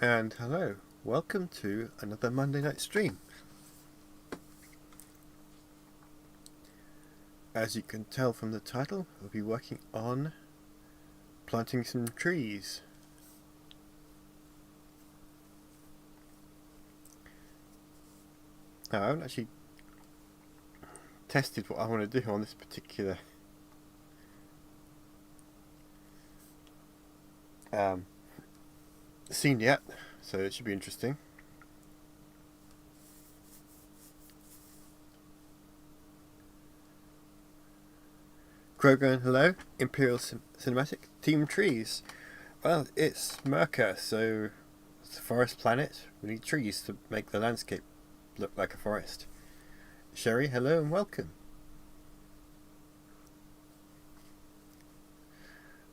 And hello, welcome to another Monday night stream. As you can tell from the title, we'll be working on planting some trees. Now, I haven't actually tested what I want to do on this particular scene yet, so it should be interesting. Krogan, hello. Imperial Cinematic. Team Trees. Well, it's Merca, so it's a forest planet. We need trees to make the landscape look like a forest. Sherry, hello and welcome.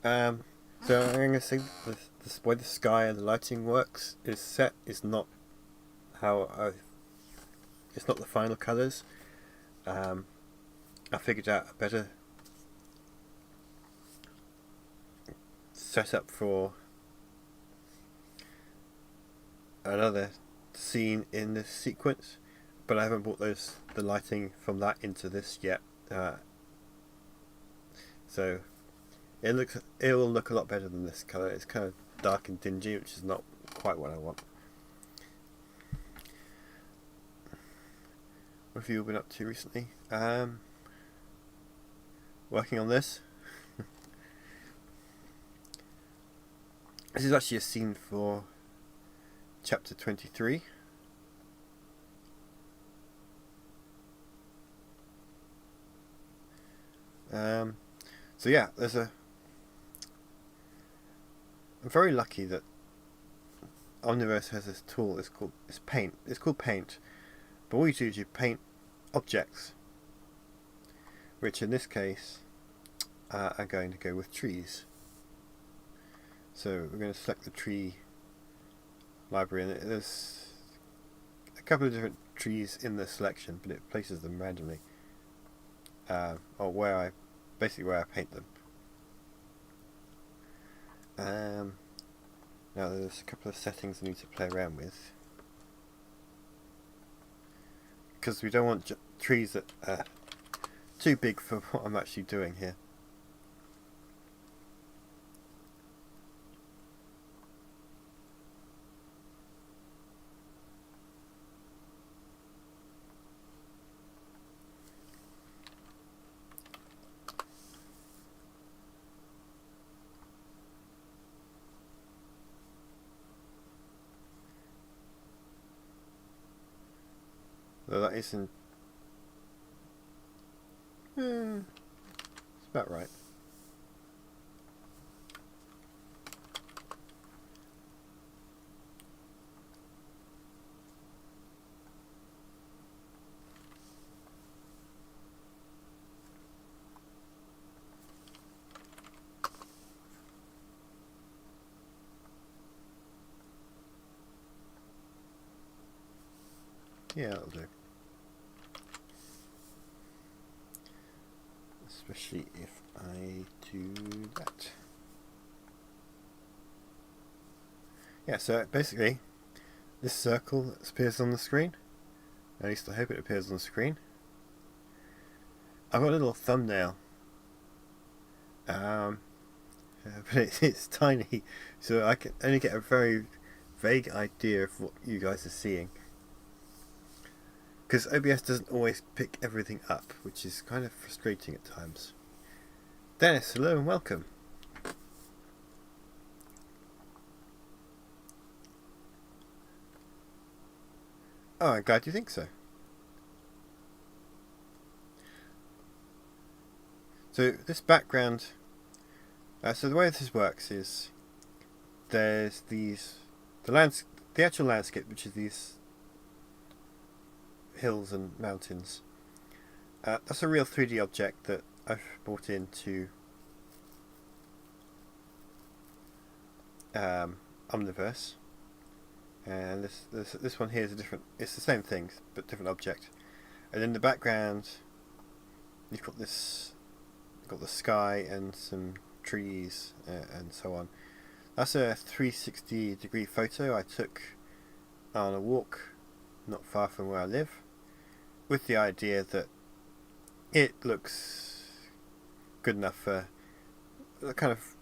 So I'm going to say the way the sky and the lighting works is set is not how it's not the final colours. I figured out a better setup for another scene in this sequence, but I haven't brought the lighting from that into this yet. So it will look a lot better than this colour. It's kind of dark and dingy, which is not quite what I want. What have you all been up to recently? Working on this. This is actually a scene for chapter 23. So yeah, I'm very lucky that Omniverse has this tool. It's paint. It's called paint, but all you do is you paint objects, which in this case are going to go with trees. So we're going to select the tree library, and there's a couple of different trees in the selection, but it places them randomly, or where I paint them. Now there's a couple of settings I need to play around with, because we don't want trees that are too big for what I'm actually doing here. Though that isn't... it's about right. Yeah, that'll do. Especially if I do that. Yeah, so basically, this circle that appears on the screen, at least I hope it appears on the screen. I've got a little thumbnail, but it's tiny, so I can only get a very vague idea of what you guys are seeing. Because OBS doesn't always pick everything up, which is kind of frustrating at times. Dennis, hello and welcome. Oh, I'm glad you think so. So this background, so the way this works is there's the actual landscape, which is these hills and mountains. That's a real 3D object that I've brought into Omniverse, and this one here is it's the same thing but different object. And in the background you've got the sky and some trees and so on. That's a 360-degree photo I took on a walk not far from where I live, with the idea that it looks good enough for kind of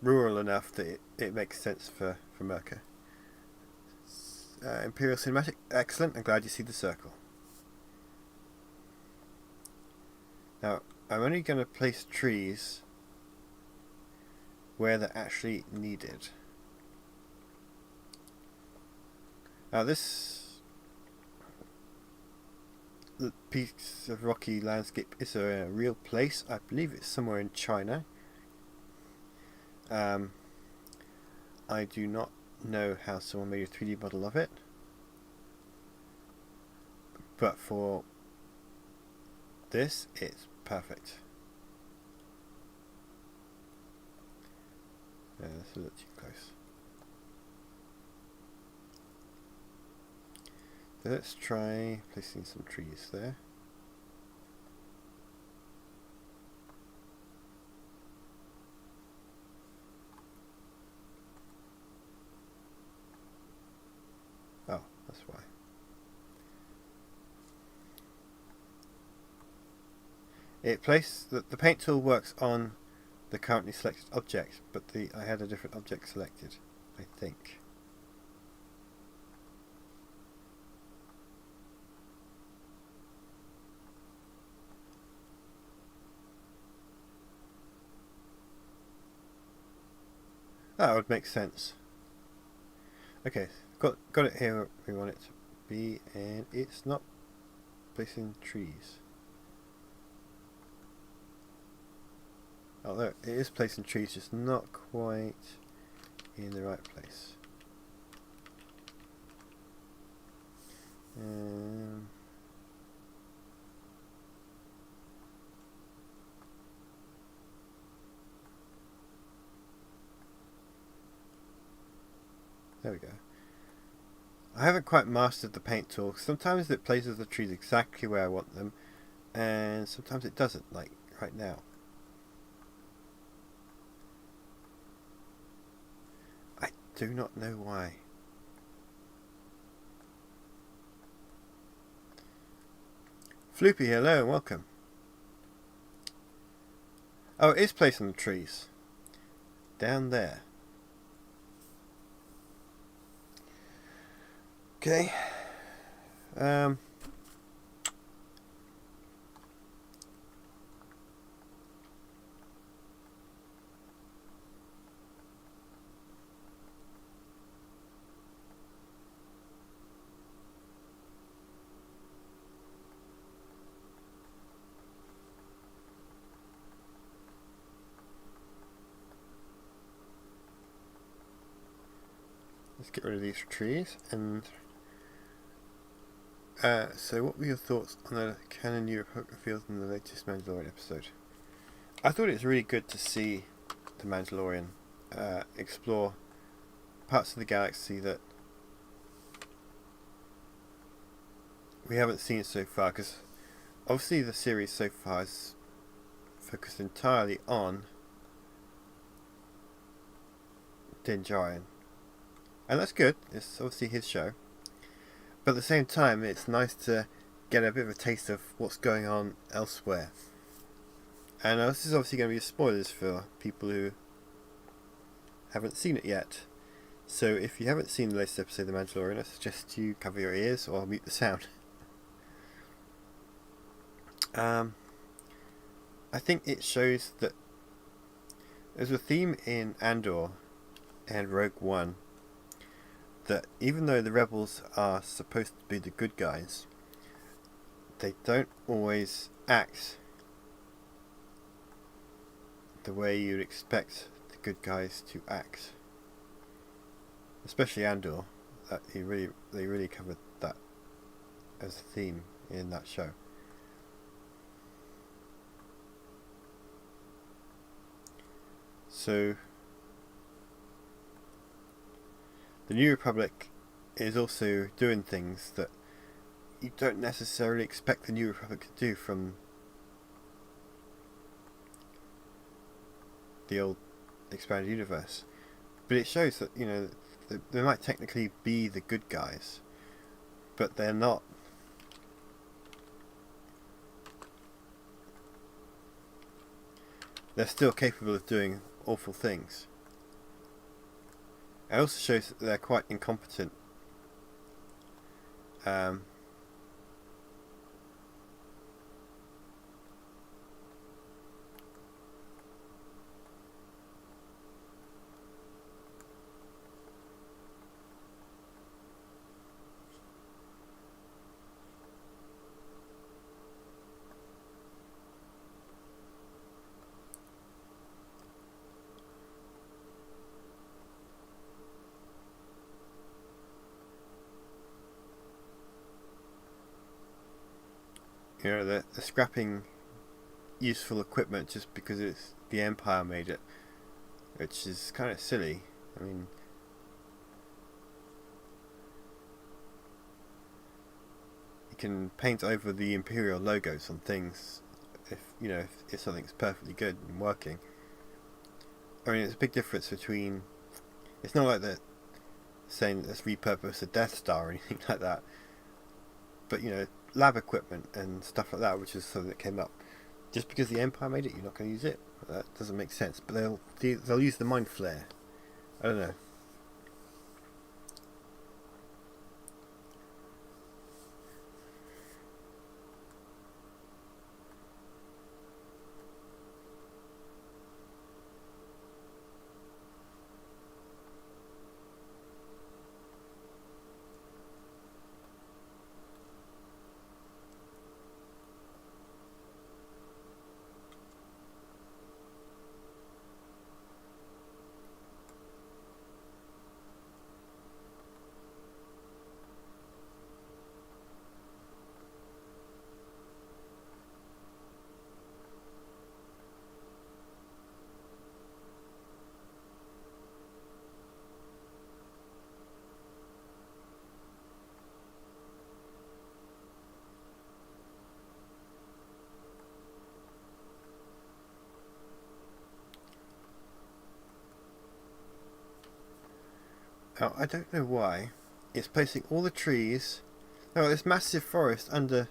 rural enough that it makes sense for Merca. Imperial Cinematic, excellent. I'm glad you see the circle. Now, I'm only going to place trees where they're actually needed. Now, this piece of rocky landscape is a real place. I believe it's somewhere in China. I do not know how someone made a 3D model of it, but for this, it's perfect. That's a little too close. So let's try placing some trees there. Oh, that's why. The paint tool works on the currently selected object, but I had a different object selected, I think. That would make sense. Okay, got it here where we want it to be, and it's not placing trees. Oh, there, it is placing trees, just not quite in the right place. There we go. I haven't quite mastered the paint tool. Sometimes it places the trees exactly where I want them, and sometimes it doesn't, like right now. I do not know why. Floopy, hello and welcome. Oh, it is placing the trees. Down there. Okay. Let's get rid of these trees and so what were your thoughts on the canon New Republic revealed in the latest Mandalorian episode? I thought it was really good to see the Mandalorian explore parts of the galaxy that we haven't seen so far, because obviously the series so far is focused entirely on Din Djarin, and that's good. It's obviously his show. But at the same time, it's nice to get a bit of a taste of what's going on elsewhere. And this is obviously going to be spoilers for people who haven't seen it yet. So if you haven't seen the latest episode of The Mandalorian, I suggest you cover your ears or mute the sound. I think it shows that there's a theme in Andor and Rogue One, that even though the rebels are supposed to be the good guys, they don't always act the way you'd expect the good guys to act. Especially Andor, they really covered that as a theme in that show. So the New Republic is also doing things that you don't necessarily expect the New Republic to do from the old expanded universe. But it shows that, you know, they might technically be the good guys, but they're not. They're still capable of doing awful things. It also shows that they're quite incompetent. You know, they're scrapping useful equipment just because it's the Empire made it, which is kind of silly. I mean, you can paint over the Imperial logos on things if, you know, if something's perfectly good and working. I mean, it's a big difference between. It's not like they're saying let's repurpose the Death Star or anything like that, but you know, lab equipment and stuff like that, which is something that came up. Just because the Empire made it, you're not going to use it? That doesn't make sense. But they'll use the Mind Flare. I don't know. Oh, I don't know why. It's placing all the trees. Oh, this massive forest under.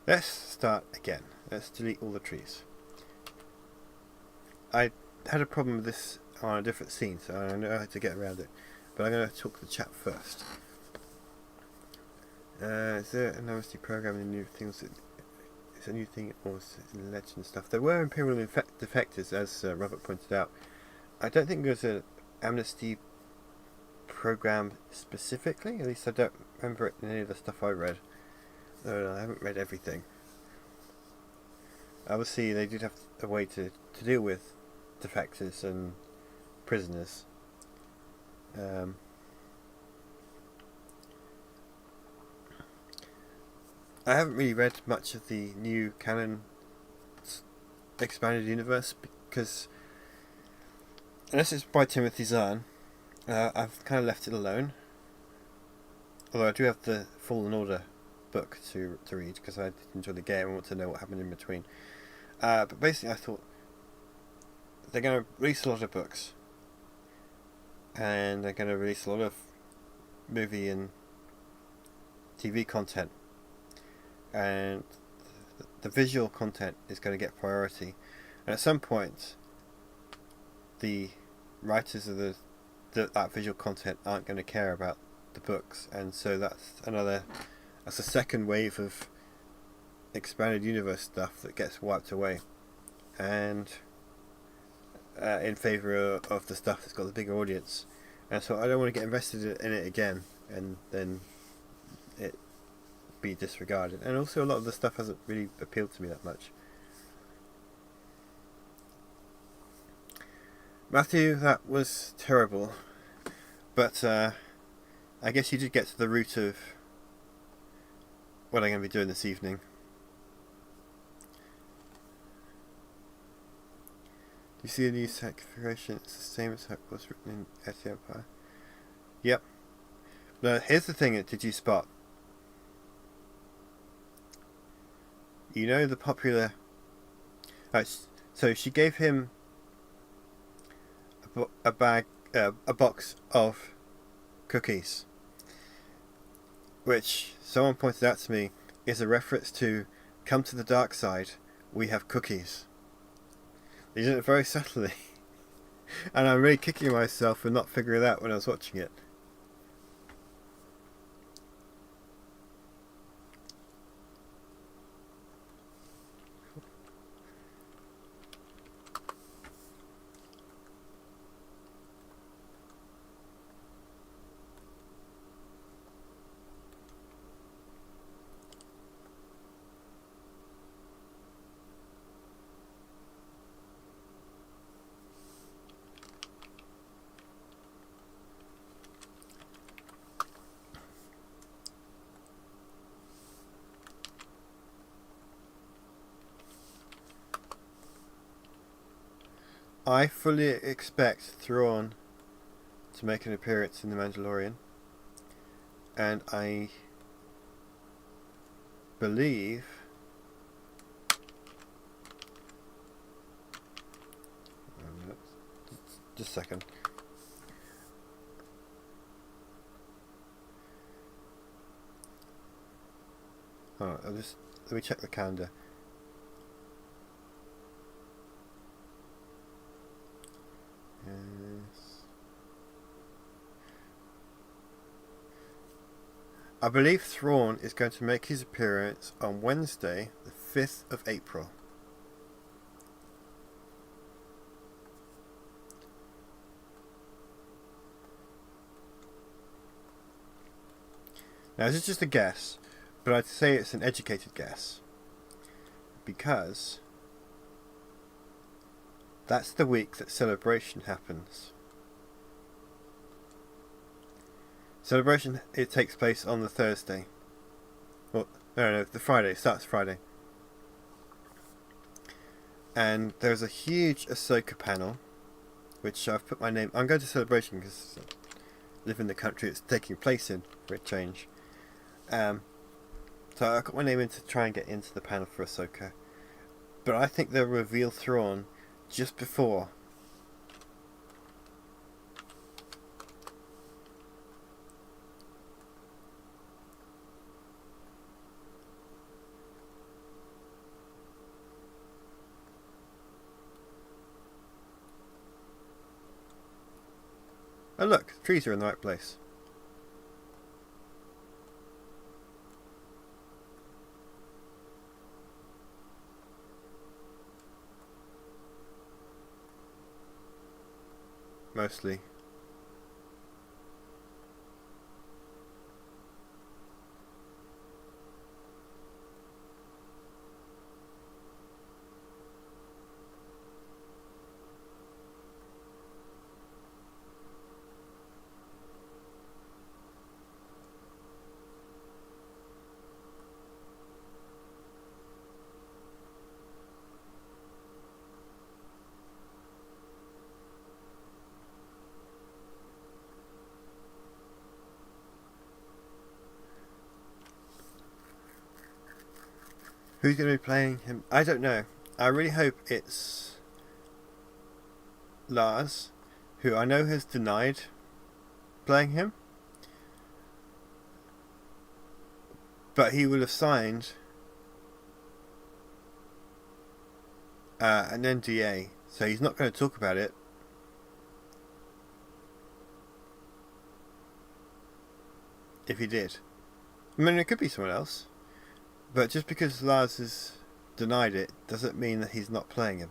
Let's start again. Let's delete all the trees. I had a problem with this on a different scene, so I know how to get around it. But I'm going to talk to the chat first. Is there an OSD program in new things? Is a new thing or is it in legend stuff? There were Imperial defectors, as Robert pointed out. I don't think there's an amnesty program specifically. At least I don't remember it in any of the stuff I read. No, I haven't read everything. Obviously, they did have a way to deal with defectors and prisoners. I haven't really read much of the new canon expanded universe because, unless it's by Timothy Zahn, I've kind of left it alone. Although I do have the Fallen Order book to read because I did enjoy the game and want to know what happened in between. But basically, I thought they're going to release a lot of books, and they're going to release a lot of movie and TV content, and the visual content is going to get priority. And at some point, the writers of that visual content aren't going to care about the books, and so that's a second wave of expanded universe stuff that gets wiped away, and in favour of the stuff that's got the bigger audience. And so I don't want to get invested in it again and then it be disregarded. And also a lot of the stuff hasn't really appealed to me that much. Matthew, that was terrible, but I guess you did get to the root of what I'm going to be doing this evening. Do you see the new configuration? It's the same as how it was written in Edge Empire. Yep. Now, here's the thing, did you spot? You know the popular... so she gave him a bag, a box of cookies, which someone pointed out to me is a reference to "Come to the dark side, we have cookies." They did it very subtly, and I'm really kicking myself for not figuring it out when I was watching it. I fully expect Thrawn to make an appearance in The Mandalorian, and I believe just a second. Oh, let me check the calendar. Yes. I believe Thrawn is going to make his appearance on Wednesday, the 5th of April. Now, this is just a guess, but I'd say it's an educated guess, because that's the week that Celebration happens. Celebration, it takes place on the Thursday. Well, no, the Friday. It starts Friday. And there's a huge Ahsoka panel, which I've put my name... I'm going to Celebration because I live in the country it's taking place in, for a change. So I got my name in to try and get into the panel for Ahsoka. But I think they'll reveal Thrawn just before. Oh look, the trees are in the right place. Mostly. Who's going to be playing him? I don't know. I really hope it's Lars, who I know has denied playing him. But he will have signed an NDA, so he's not going to talk about it. If he did. I mean, it could be someone else. But just because Lars has denied it doesn't mean that he's not playing him.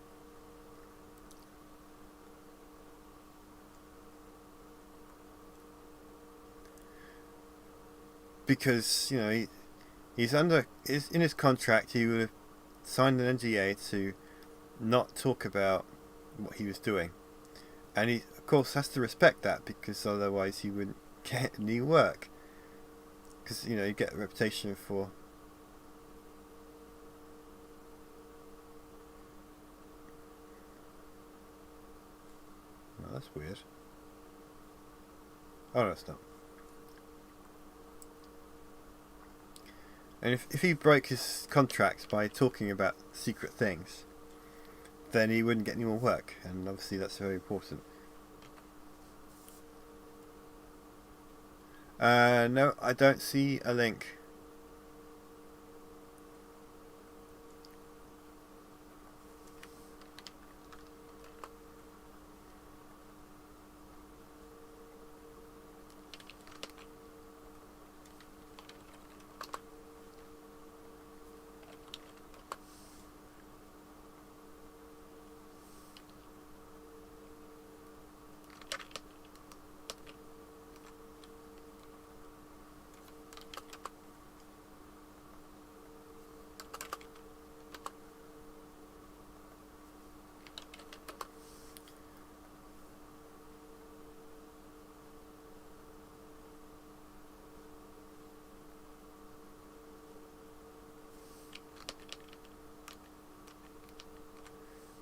Because, you know, he's in his contract, he would have signed an NDA to not talk about what he was doing. And he, of course, has to respect that, because otherwise he wouldn't get any work. Because, you know, you get a reputation for... Oh, that's weird. Oh no, it's not. And if he broke his contracts by talking about secret things, then he wouldn't get any more work, and obviously that's very important. No, I don't see a link.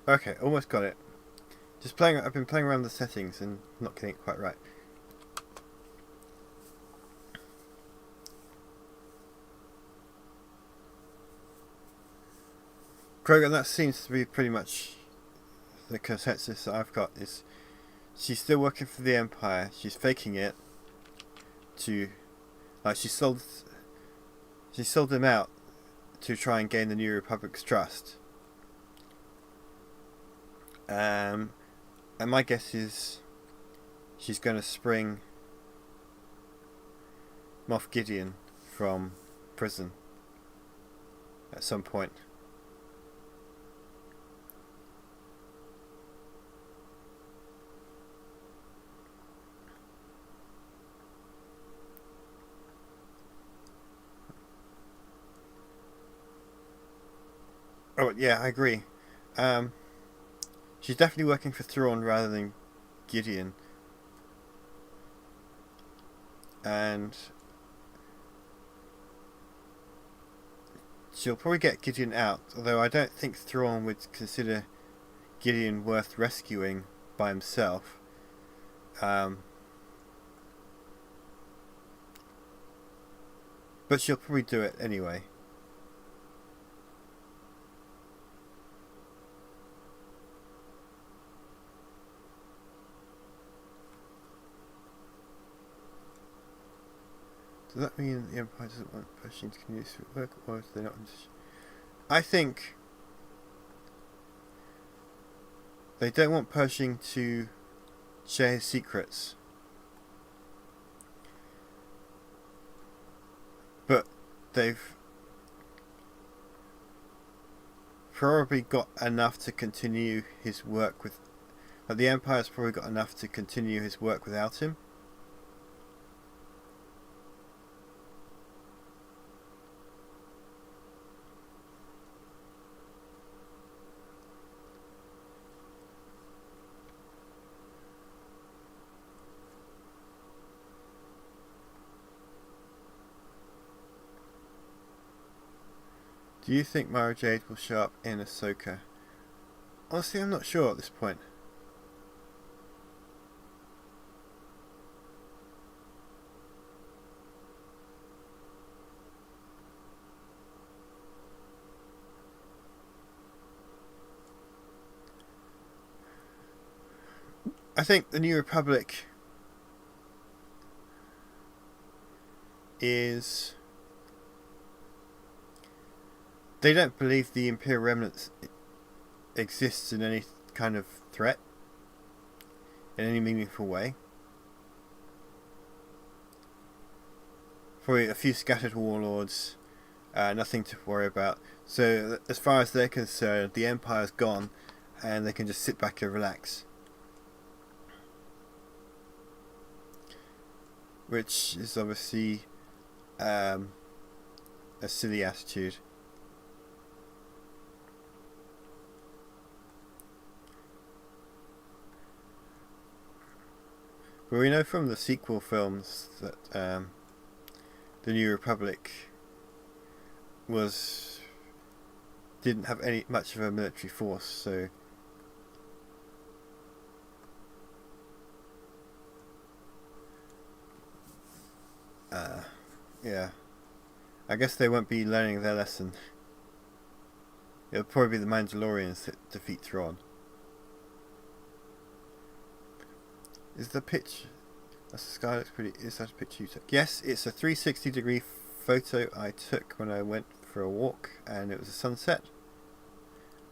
Okay, almost got it. I've been playing around the settings and not getting it quite right. Krogan, that seems to be pretty much the consensus that I've got. Is she's still working for the Empire? She's faking it to, like, she sold them out to try and gain the New Republic's trust. And my guess is she's going to spring Moff Gideon from prison at some point. Oh yeah, I agree. She's definitely working for Thrawn rather than Gideon. And she'll probably get Gideon out, although I don't think Thrawn would consider Gideon worth rescuing by himself. But she'll probably do it anyway. Does that mean the Empire doesn't want Pershing to continue this work, or is they not? I think they don't want Pershing to share his secrets, but they've probably got enough to continue his work with. The Empire's probably got enough to continue his work without him. Do you think Mara Jade will show up in Ahsoka? Honestly, I'm not sure at this point. I think the New Republic is... They don't believe the Imperial Remnants exists in any kind of threat, in any meaningful way. Probably a few scattered warlords, nothing to worry about. So as far as they're concerned, the Empire's gone, and they can just sit back and relax. Which is obviously a silly attitude. But we know from the sequel films that the New Republic didn't have much of a military force, so Yeah. I guess they won't be learning their lesson. It'll probably be the Mandalorians that defeat Thrawn. Is the pitch... The sky looks pretty... Is that a picture you took? Yes, it's a 360 degree photo I took when I went for a walk, and it was a sunset.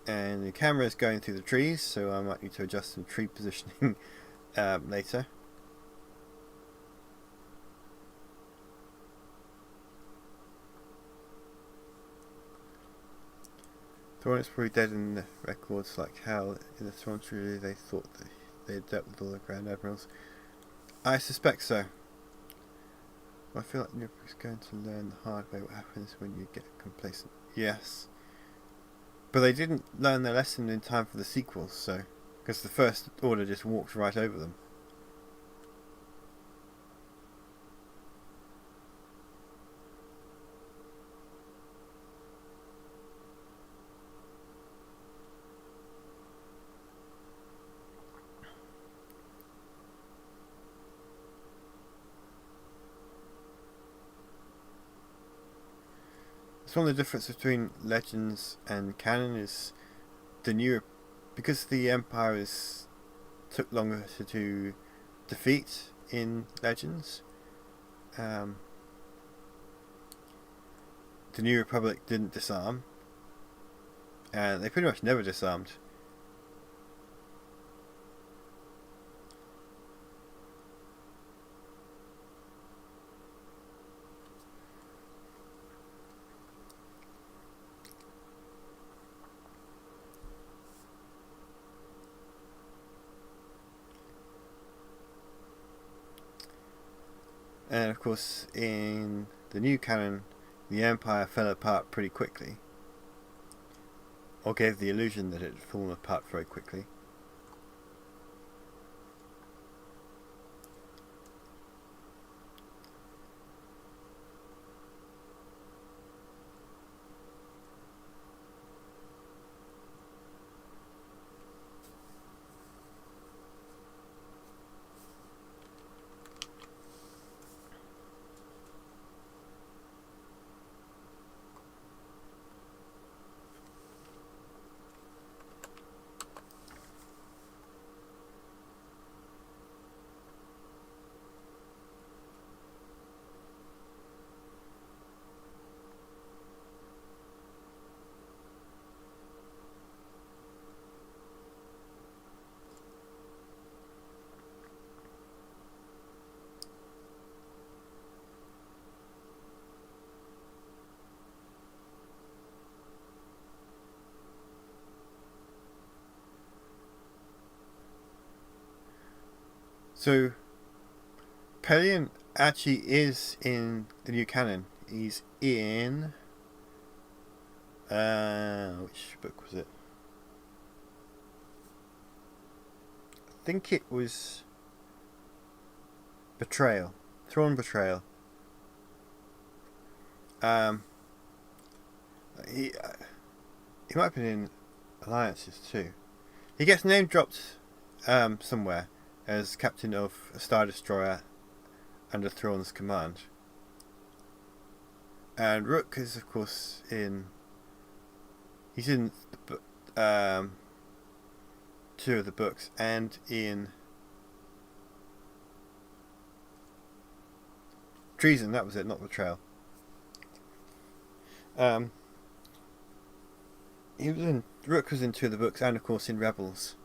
And the camera is going through the trees, so I might need to adjust some tree positioning later. Thrawn is probably dead in the records, like how in the Thrawn trilogy they thought that they had dealt with all the Grand Admirals. I suspect so. I feel like Newbrook is going to learn the hard way what happens when you get complacent. Yes. But they didn't learn their lesson in time for the sequels, so... Because the First Order just walked right over them. It's one of the differences between Legends and canon is the new, because the Empire took longer to defeat in Legends. The New Republic didn't disarm, and they pretty much never disarmed. And of course, in the new canon, the Empire fell apart pretty quickly, or gave the illusion that it had fallen apart very quickly. So, Pelion actually is in the new canon. He's in... which book was it? I think it was... Betrayal. Thrawn Betrayal. He might have been in Alliances too. He gets name dropped somewhere as captain of a Star Destroyer under Thrawn's command. And Rook is, of course, in... He's in two of the books, and in Treason, that was it, not Betrayal. Rook was in two of the books, and of course in Rebels.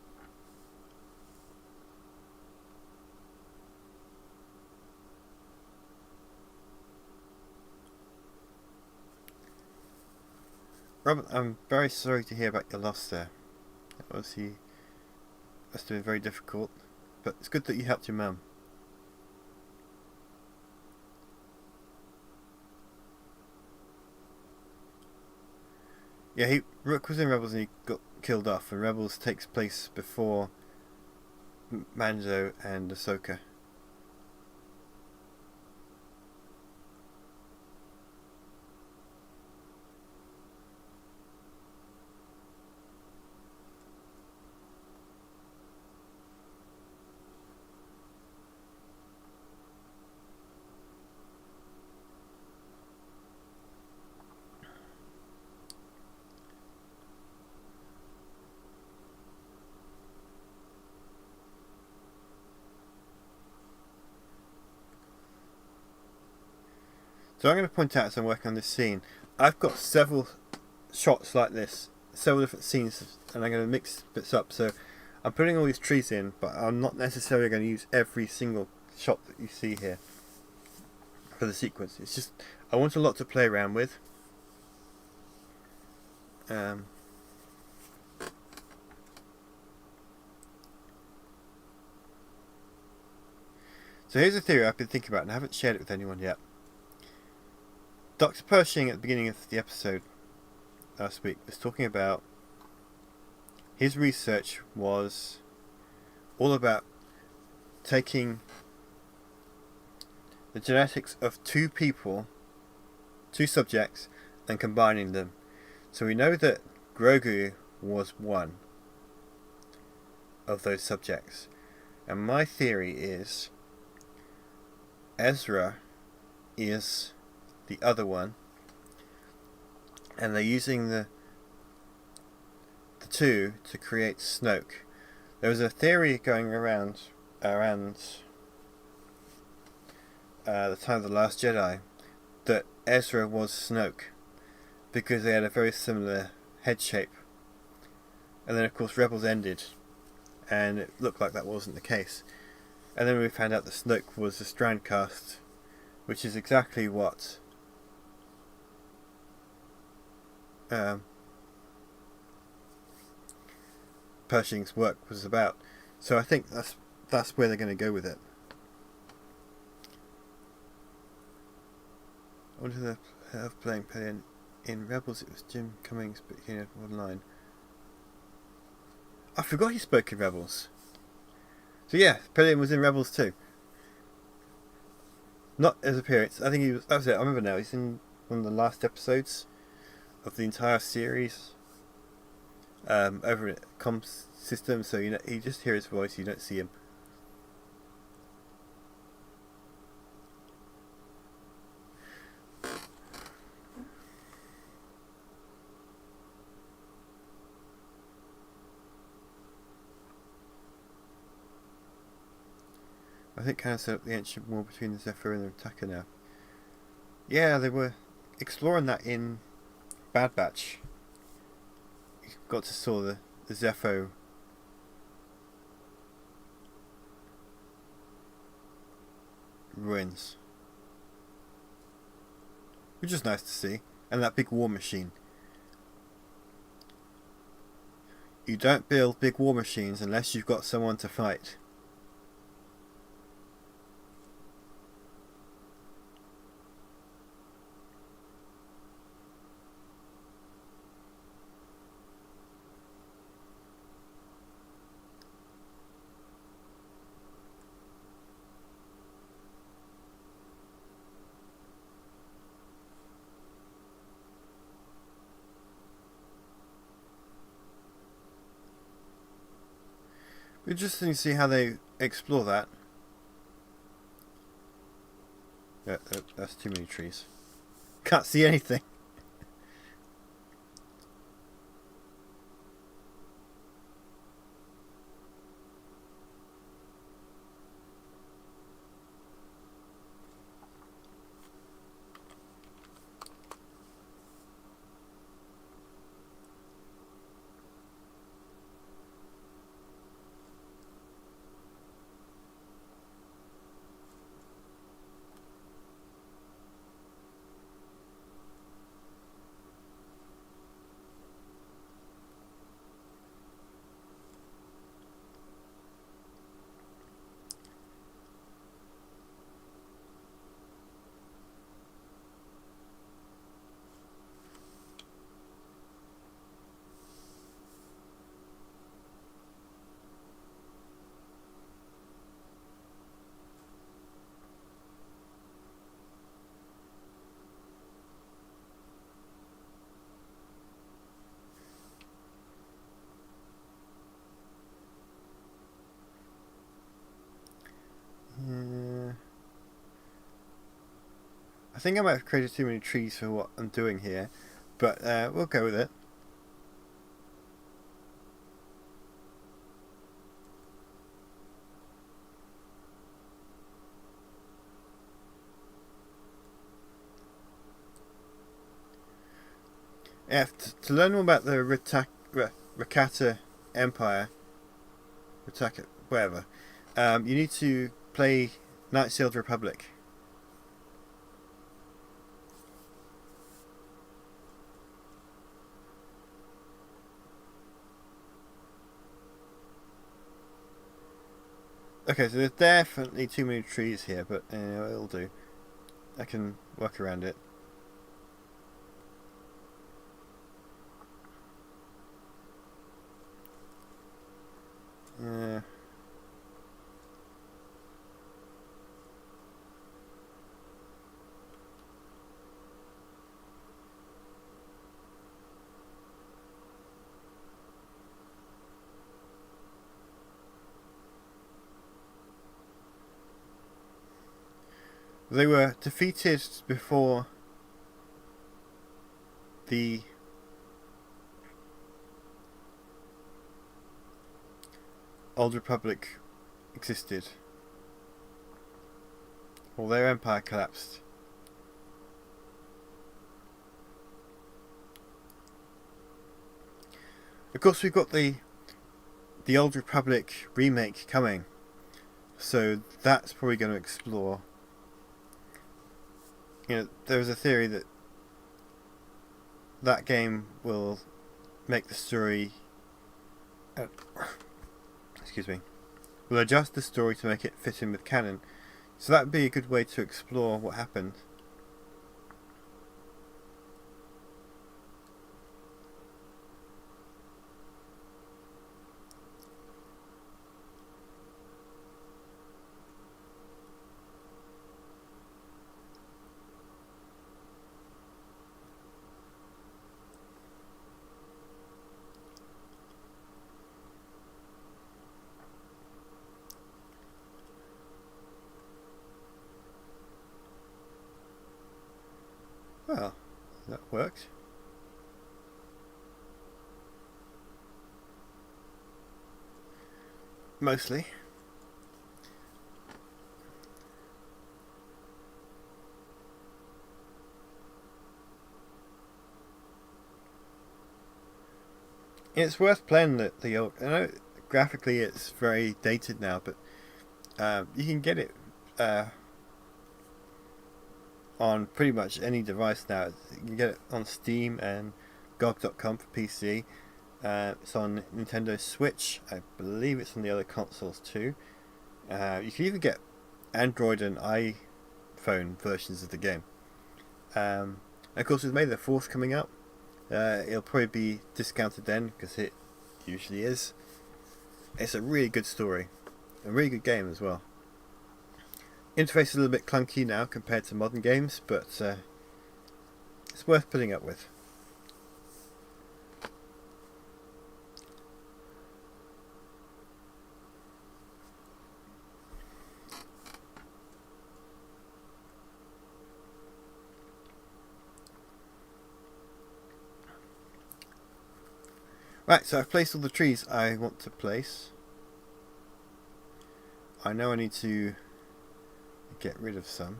Robert, I'm very sorry to hear about your loss there. Obviously, must have been very difficult, but it's good that you helped your mum. Yeah, Rook was in Rebels and he got killed off, and Rebels takes place before Mando and Ahsoka. So I'm going to point out as I'm working on this scene, I've got several shots like this, several different scenes, and I'm going to mix bits up. So I'm putting all these trees in, but I'm not necessarily going to use every single shot that you see here for the sequence. It's just, I want a lot to play around with. So here's a theory I've been thinking about and I haven't shared it with anyone yet. Dr. Pershing at the beginning of the episode last week was talking about his research was all about taking the genetics of two people, two subjects, and combining them. So we know that Grogu was one of those subjects. And my theory is Ezra is the other one, and they're using the two to create Snoke. There was a theory going around the time of The Last Jedi that Ezra was Snoke because they had a very similar head shape, and then of course Rebels ended and it looked like that wasn't the case, and then we found out that Snoke was a strand cast, which is exactly what Pershing's work was about. So I think that's where they're going to go with it. I wonder who they're playing Pillion. In Rebels it was Jim Cummings, but you know, online. I forgot he spoke in Rebels. So yeah, Pillion was in Rebels too. Not as appearance. I think he was. That was it. I remember now. He's in one of the last episodes of the entire series. Over at comms system, so you know you just hear his voice. You don't see him. I think kind of set up the ancient war between the Zephyr and the Attacker now. Yeah, they were exploring that in Bad Batch. You got to saw the Zepho ruins, which is nice to see, and that big war machine. You don't build big war machines unless you've got someone to fight. Interesting to see how they explore that. That's too many trees. Can't see anything. I think I might have created too many trees for what I'm doing here, but we'll go with it. To learn more about the Rakata Empire, Rataka, whatever, you need to play Knights of the Old Republic. Okay, so there's definitely too many trees here, but it'll do. I can work around it. They were defeated before the Old Republic existed. Well, their empire collapsed. Of course, we've got the Old Republic remake coming, so that's probably going to explore. There was a theory that that game will make the story. Excuse me. Will adjust the story to make it fit in with canon. So that would be a good way to explore what happened. Well, that worked. Mostly. It's worth playing the old. I know graphically it's very dated now, but you can get it on pretty much any device now. You can get it on Steam and GOG.com for PC. It's on Nintendo Switch. I believe it's on the other consoles too. You can even get Android and iPhone versions of the game. Of course, with May the 4th coming up, it'll probably be discounted then, because it usually is. It's a really good story. A really good game as well. Interface is a little bit clunky now compared to modern games, but it's worth putting up with. Right, so I've placed all the trees I want to place. I know I need to get rid of some.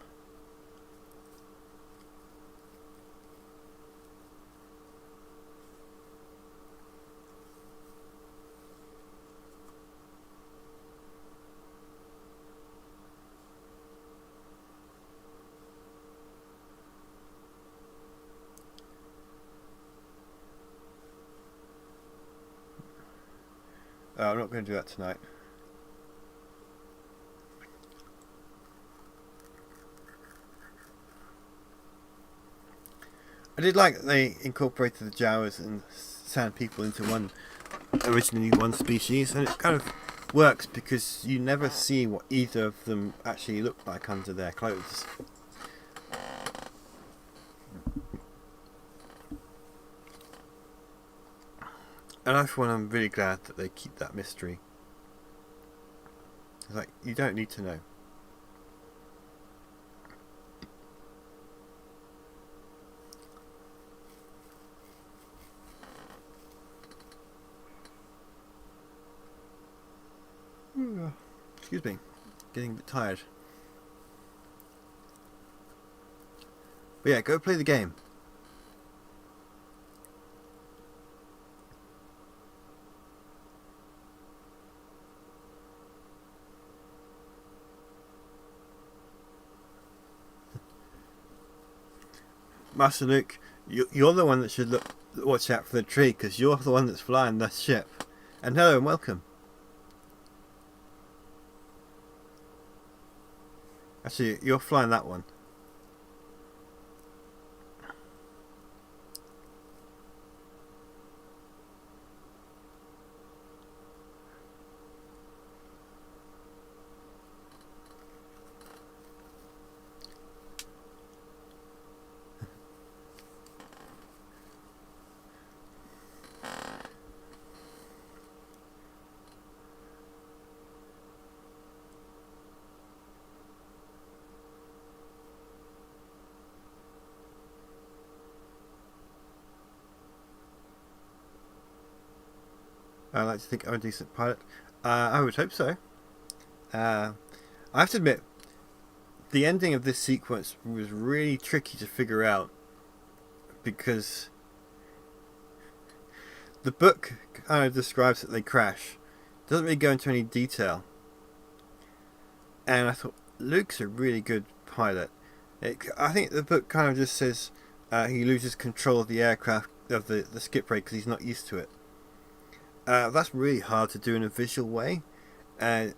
I'm not going to do that tonight. I did like that they incorporated the Jawas and Sand People into originally one species, and it kind of works because you never see what either of them actually look like under their clothes. And I, for one, I'm really glad that they keep that mystery. It's like, you don't need to know. Excuse me, getting a bit tired. But yeah, go play the game. Master Luke, you're the one that should watch out for the tree, because you're the one that's flying the ship. And hello and welcome. Actually, you're flying that one. I like to think I'm a decent pilot. I would hope so. I have to admit, the ending of this sequence was really tricky to figure out, because the book kind of describes that they crash. Doesn't really go into any detail. And I thought, Luke's a really good pilot. I think the book kind of just says he loses control of the aircraft, of the skip rate, because he's not used to it. That's really hard to do in a visual way. So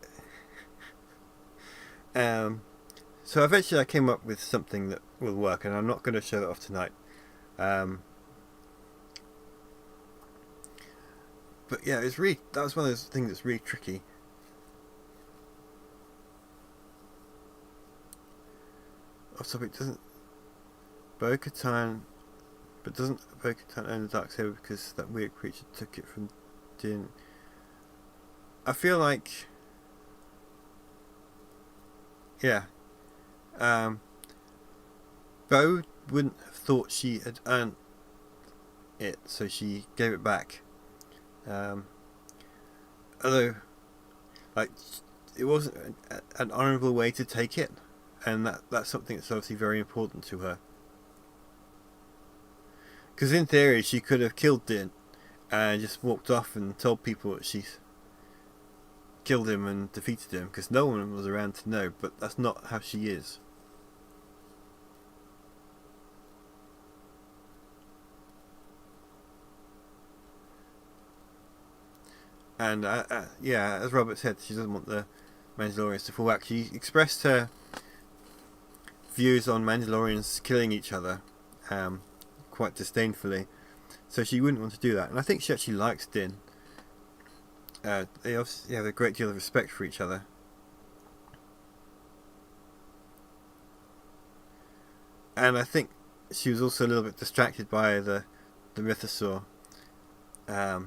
eventually I came up with something that will work, and I'm not going to show that off tonight. But yeah, that was one of those things that's really tricky. Off topic, doesn't Bo-Katan own the Darksaber because that weird creature took it from Din? I feel like, yeah, Bo wouldn't have thought she had earned it, so she gave it back. Although, like, it wasn't an honourable way to take it, and that's something that's obviously very important to her. Because in theory, she could have killed Din and just walked off and told people that she's killed him and defeated him, because no one was around to know, but that's not how she is. And yeah, as Robert said, she doesn't want the Mandalorians to fall back. She expressed her views on Mandalorians killing each other quite disdainfully, so she wouldn't want to do that. And I think she actually likes Din. They obviously have a great deal of respect for each other. And I think she was also a little bit distracted by the mythosaur. Because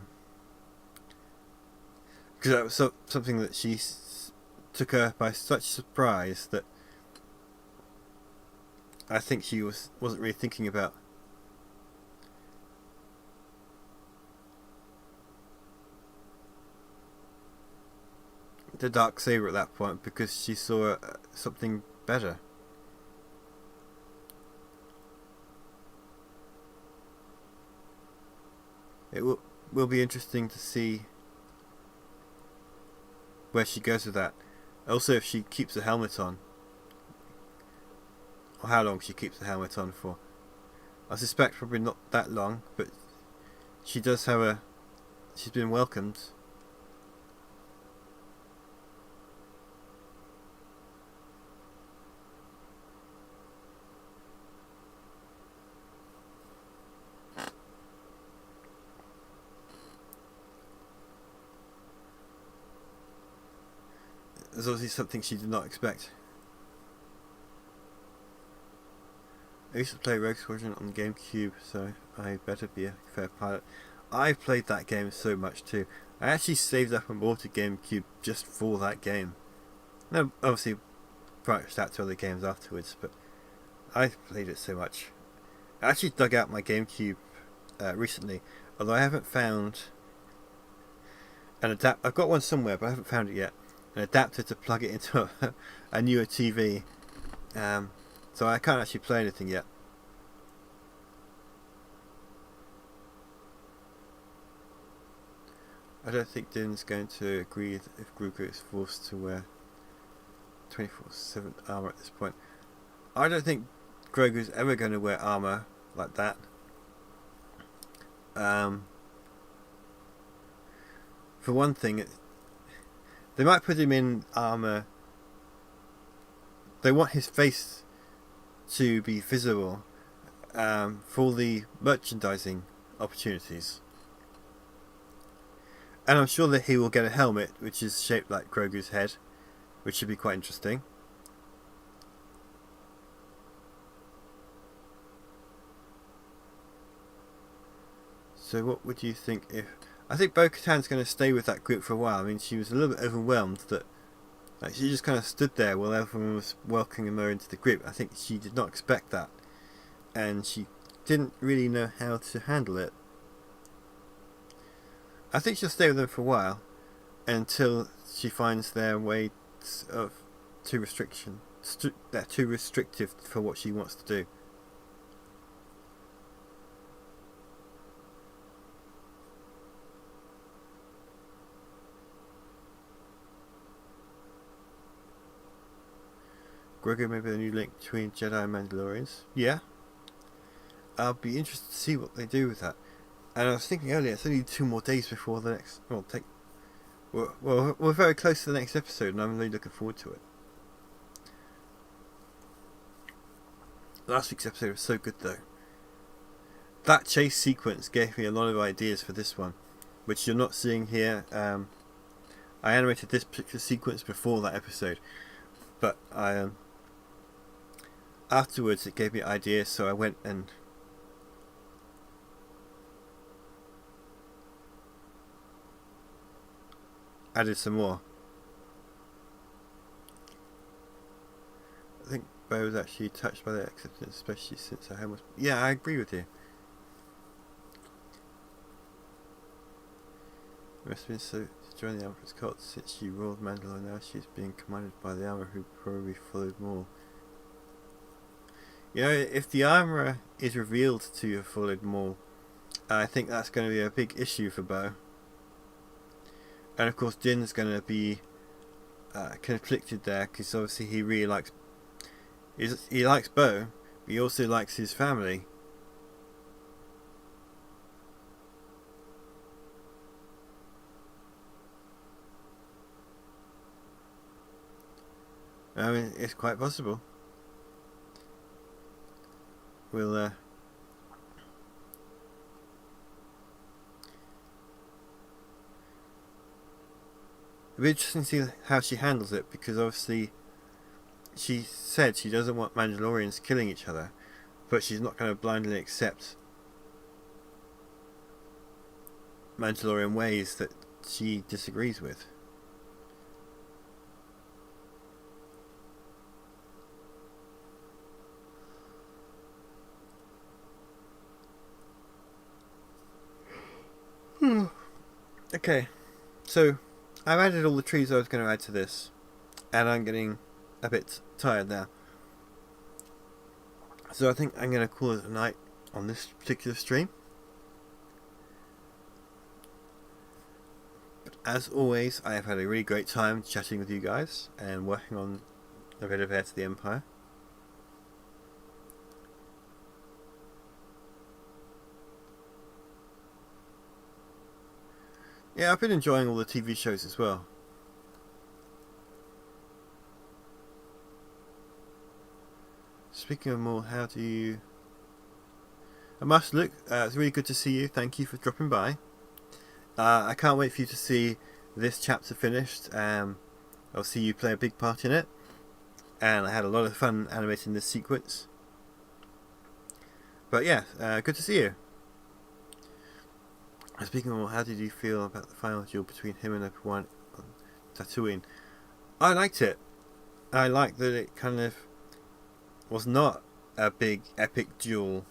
that was something that she took her by such surprise that I think she wasn't really thinking about. The Darksaber at that point, because she saw something better. It will be interesting to see where she goes with that. Also, if she keeps the helmet on, or how long she keeps the helmet on for. I suspect probably not that long, but she does have she's been welcomed. There's obviously something she did not expect. I used to play Rogue Squadron on GameCube, so I better be a fair pilot. I played that game so much too. I actually saved up and bought a GameCube just for that game. No, obviously branched out to other games afterwards, but I played it so much. I actually dug out my GameCube recently, although I haven't found an I've got one somewhere, but I haven't found it yet. An adapter to plug it into a newer TV. So I can't actually play anything yet. I don't think Din's going to agree if Grogu is forced to wear 24/7 armor at this point. I don't think Grogu's ever going to wear armor like that. For one thing, they might put him in armour. They want his face to be visible for all the merchandising opportunities. And I'm sure that he will get a helmet which is shaped like Grogu's head, which should be quite interesting. So what would you think if... I think Bo-Katan's going to stay with that group for a while. I mean, she was a little bit overwhelmed that she just kind of stood there while everyone was welcoming her into the group. I think she did not expect that. And she didn't really know how to handle it. I think she'll stay with them for a while until she finds their way of too restrictive for what she wants to do. Grogu may be the new link between Jedi and Mandalorians. Yeah. I'll be interested to see what they do with that. And I was thinking earlier, it's only 2 more days before the next... We're very close to the next episode, and I'm really looking forward to it. Last week's episode was so good, though. That chase sequence gave me a lot of ideas for this one, which you're not seeing here. I animated this particular sequence before that episode, but afterwards it gave me ideas, so I went and added some more. I think Bo was actually touched by their acceptance, especially since I almost... Yeah, I agree with you. It must have been so to join the Emperor's cult since she ruled Mandalore. Now she's being commanded by the armor who probably followed Maul. You know, if the armor is revealed to have followed Maul, I think that's going to be a big issue for Bo. And of course Din's going to be conflicted there, because obviously he really likes... He likes Bo, but he also likes his family. I mean, it's quite possible. We'll it'll be interesting to see how she handles it, because obviously she said she doesn't want Mandalorians killing each other, but she's not going to blindly accept Mandalorian ways that she disagrees with. Okay, so I've added all the trees I was going to add to this, and I'm getting a bit tired now. So I think I'm going to call it a night on this particular stream. But as always, I have had a really great time chatting with you guys and working on a bit of Heir to the Empire. Yeah, I've been enjoying all the TV shows as well. Speaking of more, how do you... I must look, it's really good to see you. Thank you for dropping by. I can't wait for you to see this chapter finished. I'll see you play a big part in it. And I had a lot of fun animating this sequence. But yeah, good to see you. Speaking of, how did you feel about the final duel between him and Obi-Wan on Tatooine? I liked it. I liked that it kind of was not a big epic duel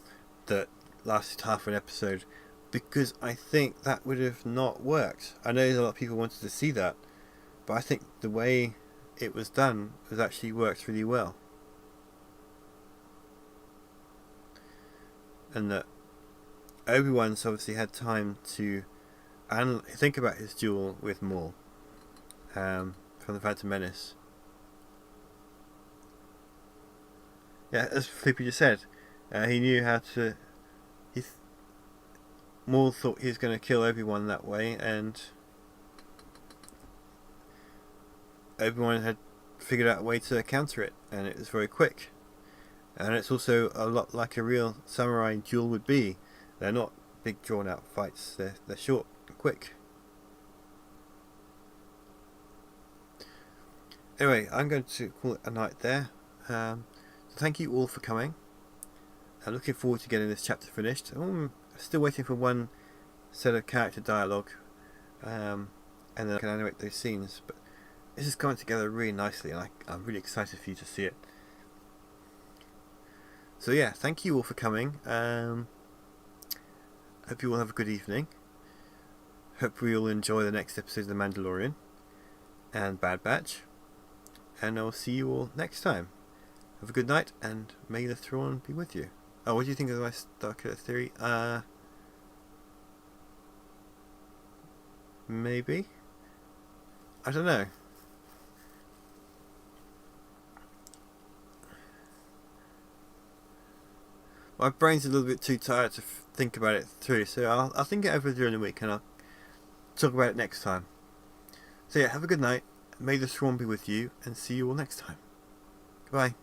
that lasted half an episode, because I think that would have not worked. I know a lot of people wanted to see that, but I think the way it was done has actually worked really well. And that Obi-Wan's obviously had time to think about his duel with Maul from the Phantom Menace. Yeah, as Flippy just said, he knew how to Maul thought he was going to kill Obi-Wan that way, and Obi-Wan had figured out a way to counter it, and it was very quick. And it's also a lot like a real samurai duel would be. They're not big drawn out fights, they're short and quick. Anyway, I'm going to call it a night there. So thank you all for coming. I'm looking forward to getting this chapter finished. I'm still waiting for one set of character dialogue, and then I can animate those scenes. But this is coming together really nicely, and I'm really excited for you to see it. So yeah, thank you all for coming. Hope you all have a good evening. Hope we all enjoy the next episode of The Mandalorian and Bad Batch. And I'll see you all next time. Have a good night, and may the Thrawn be with you. Oh, what do you think of my Starkiller theory? Maybe? I don't know. My brain's a little bit too tired to think about it through, so I'll think it over during the week and I'll talk about it next time. So yeah, have a good night. May the Thrawn be with you, and see you all next time. Goodbye.